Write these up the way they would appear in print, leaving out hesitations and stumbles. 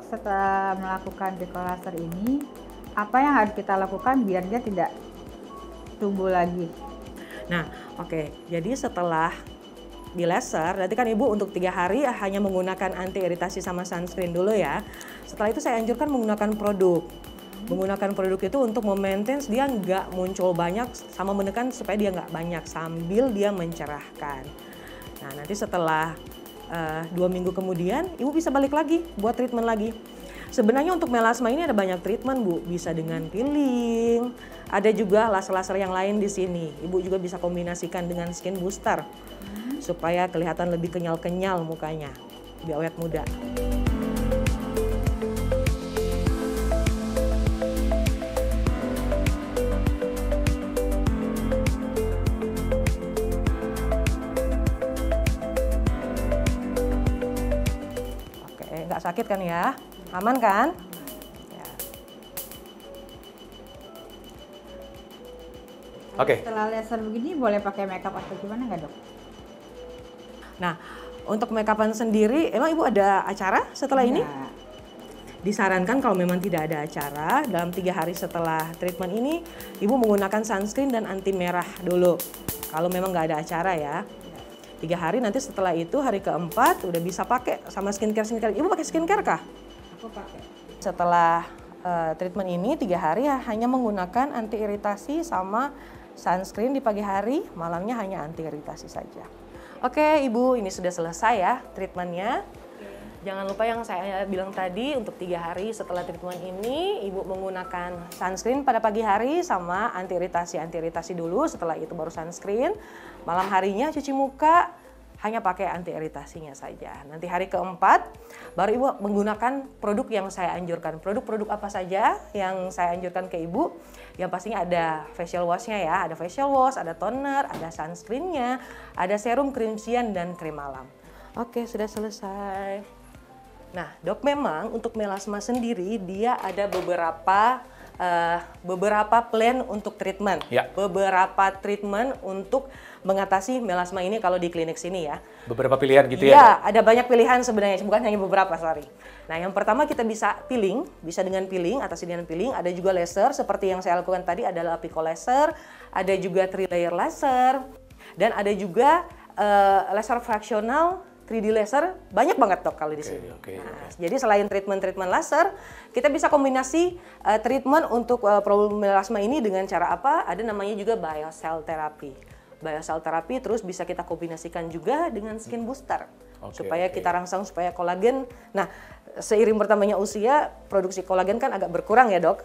setelah melakukan decolaser ini, apa yang harus kita lakukan biar dia tidak tumbuh lagi? Nah, oke. Jadi setelah di laser, nanti kan Ibu untuk 3 hari hanya menggunakan anti iritasi sama sunscreen dulu ya. Setelah itu saya anjurkan menggunakan produk. Menggunakan produk itu untuk memaintain dia nggak muncul banyak sama menekan supaya dia nggak banyak sambil dia mencerahkan. Nah, nanti setelah 2 minggu kemudian Ibu bisa balik lagi buat treatment lagi. Sebenarnya untuk melasma ini ada banyak treatment Bu, bisa dengan peeling, ada juga laser-laser yang lain di sini. Ibu juga bisa kombinasikan dengan skin booster supaya kelihatan lebih kenyal-kenyal mukanya, lebih awet muda. Oke, nggak sakit kan ya? Aman kan? Ya. Oke. Setelah laser begini boleh pakai makeup atau gimana nggak dok? Nah, untuk makeupan sendiri, emang Ibu ada acara setelah ini? Disarankan kalau memang tidak ada acara, dalam 3 hari setelah treatment ini, Ibu menggunakan sunscreen dan anti merah dulu. Kalau memang nggak ada acara ya. 3 hari nanti setelah itu, hari keempat udah bisa pakai sama skincare. Ibu pakai skincare kah? Aku pakai. Setelah treatment ini 3 hari ya, hanya menggunakan anti iritasi sama sunscreen di pagi hari, malamnya hanya anti iritasi saja. Oke Ibu, ini sudah selesai ya treatmentnya. Jangan lupa yang saya bilang tadi, untuk 3 hari setelah treatment ini Ibu menggunakan sunscreen pada pagi hari sama anti iritasi dulu, setelah itu baru sunscreen. Malam harinya cuci muka, hanya pakai anti iritasinya saja. Nanti hari keempat baru Ibu menggunakan produk yang saya anjurkan. Produk-produk apa saja yang saya anjurkan ke Ibu? Yang pastinya ada facial wash-nya ya, ada facial wash, ada toner, ada sunscreen-nya, ada serum, krim siang, dan krim malam. Oke, sudah selesai. Nah, dok, memang untuk melasma sendiri dia ada beberapa plan untuk treatment. Ya. Beberapa treatment untuk mengatasi melasma ini kalau di klinik sini ya. Beberapa pilihan gitu ya? Iya, ada banyak pilihan sebenarnya, bukan hanya beberapa, sorry. Nah, yang pertama kita bisa peeling, bisa dengan peeling, atasi dengan peeling. Ada juga laser, seperti yang saya lakukan tadi adalah pico laser, ada juga 3 layer laser, dan ada juga laser fraksional, 3D laser, banyak banget dok kalau di sini. Nah, jadi selain treatment laser, kita bisa kombinasi treatment untuk problem melasma ini dengan cara apa? Ada namanya juga biocell therapy. Biocell therapy terus bisa kita kombinasikan juga dengan skin booster. Supaya kita rangsang supaya kolagen. Nah, seiring bertambahnya usia, produksi kolagen kan agak berkurang ya dok.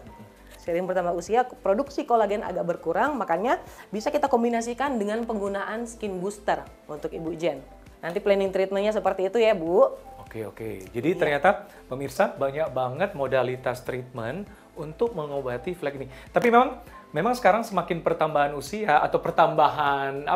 Seiring bertambah usia, produksi kolagen agak berkurang, makanya bisa kita kombinasikan dengan penggunaan skin booster untuk Ibu Jen. Nanti planning treatmentnya seperti itu ya Bu. Oke. Jadi ternyata pemirsa banyak banget modalitas treatment untuk mengobati flek ini. Tapi memang sekarang semakin pertambahan usia atau pertambahan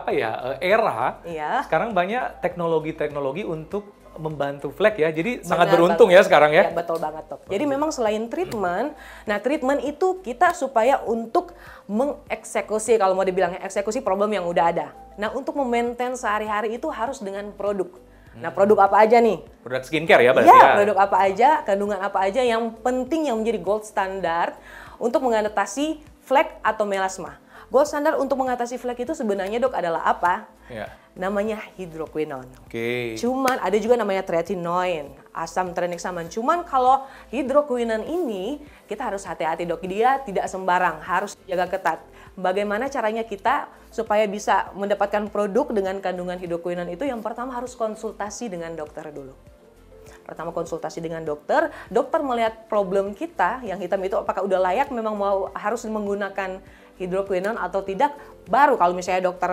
era, sekarang banyak teknologi-teknologi untuk membantu flek ya. Jadi sangat beruntung ya sekarang ya. Ya, betul banget dok. Jadi memang selain treatment, nah treatment itu kita supaya untuk mengeksekusi, kalau mau dibilang eksekusi problem yang udah ada. Nah, untuk memaintain sehari-hari itu harus dengan produk. Nah, produk apa aja nih? Produk skincare ya berarti ya? ya? Produk apa aja, kandungan apa aja yang penting yang menjadi gold standard untuk mengatasi flek atau melasma. Gold standard untuk mengatasi flek itu sebenarnya dok adalah apa? Ya. Namanya hidroquinone. Oke. Cuman ada juga namanya tretinoin, asam tranexamen. Cuman kalau hidroquinone ini kita harus hati-hati dok, dia tidak sembarang, harus jaga ketat. Bagaimana caranya kita supaya bisa mendapatkan produk dengan kandungan hidroquinone itu? Yang pertama harus konsultasi dengan dokter dulu. Pertama konsultasi dengan dokter, dokter melihat problem kita yang hitam itu apakah udah layak memang harus menggunakan hidroquinone atau tidak, baru kalau misalnya dokter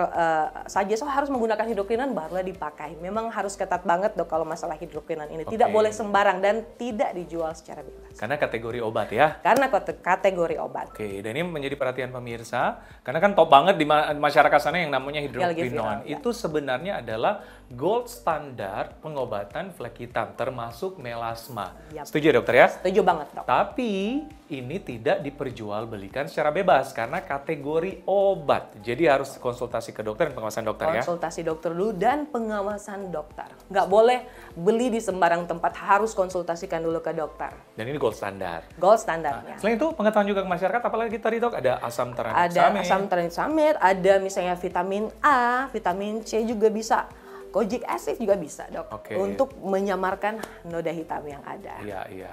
saja harus menggunakan hidroquinone barulah dipakai. Memang harus ketat banget dok kalau masalah hidroquinone ini. Tidak boleh sembarang dan tidak dijual secara bebas. Karena kategori obat ya? Karena kategori obat. Oke, dan ini menjadi perhatian pemirsa, karena kan top banget di masyarakat sana yang namanya hidroquinone. Itu sebenarnya adalah gold standar pengobatan flek hitam, termasuk melasma. Yap. Setuju dokter ya? Setuju banget dok. Tapi ini tidak diperjualbelikan secara bebas karena kategori obat. Jadi harus konsultasi ke dokter dan pengawasan dokter ya. Konsultasi dokter dulu dan pengawasan dokter. Nggak boleh beli di sembarang tempat, harus konsultasikan dulu ke dokter. Dan ini gold standar. Gold standarnya. Selain itu pengetahuan juga ke masyarakat, apalagi tadi dok, ada asam Ada tranexamin. asam tranexamin, ada misalnya vitamin A, vitamin C juga bisa. Kojic acid juga bisa dok. Oke. Untuk menyamarkan noda hitam yang ada. Iya, iya.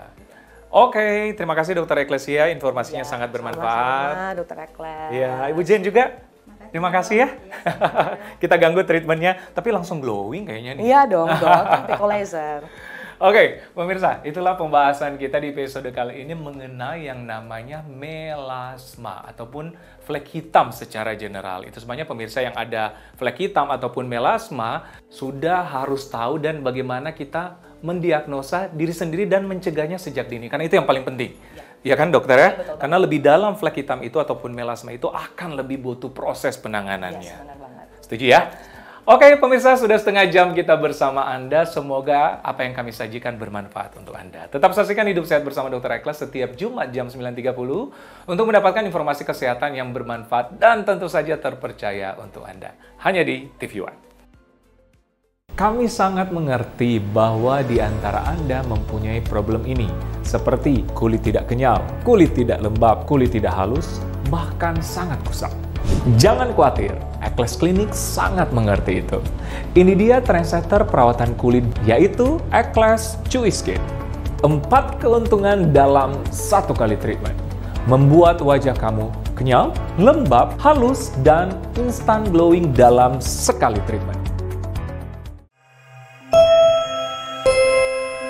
Oke, terima kasih Dokter Eklesia, informasinya sangat bermanfaat. Sama-sama, Dokter Ekles. Iya, Ibu Jen juga. Terima kasih ya. Kita ganggu treatmentnya, tapi langsung glowing kayaknya nih. Iya dong, dok. Pico laser. Oke, pemirsa, itulah pembahasan kita di episode kali ini mengenai yang namanya melasma ataupun flek hitam secara general. Itu sebenarnya pemirsa yang ada flek hitam ataupun melasma sudah harus tahu dan bagaimana kita mendiagnosa diri sendiri dan mencegahnya sejak dini. Karena itu yang paling penting. Ya kan dokter ya? betul. Karena lebih dalam flek hitam itu ataupun melasma itu akan lebih butuh proses penanganannya. Yes, benar banget. Setuju ya? Oke pemirsa, sudah setengah jam kita bersama Anda. Semoga apa yang kami sajikan bermanfaat untuk Anda. Tetap saksikan Hidup Sehat bersama Dr. Ekles setiap Jumat jam 9.30 untuk mendapatkan informasi kesehatan yang bermanfaat dan tentu saja terpercaya untuk Anda. Hanya di TV One. Kami sangat mengerti bahwa di antara Anda mempunyai problem ini, seperti kulit tidak kenyal, kulit tidak lembab, kulit tidak halus, bahkan sangat kusam. Jangan khawatir, Ekles Klinik sangat mengerti itu. Ini dia trendsetter perawatan kulit, yaitu Ekles Chewy Skin. 4 keuntungan dalam 1 kali treatment. Membuat wajah kamu kenyal, lembab, halus, dan instant glowing dalam sekali treatment.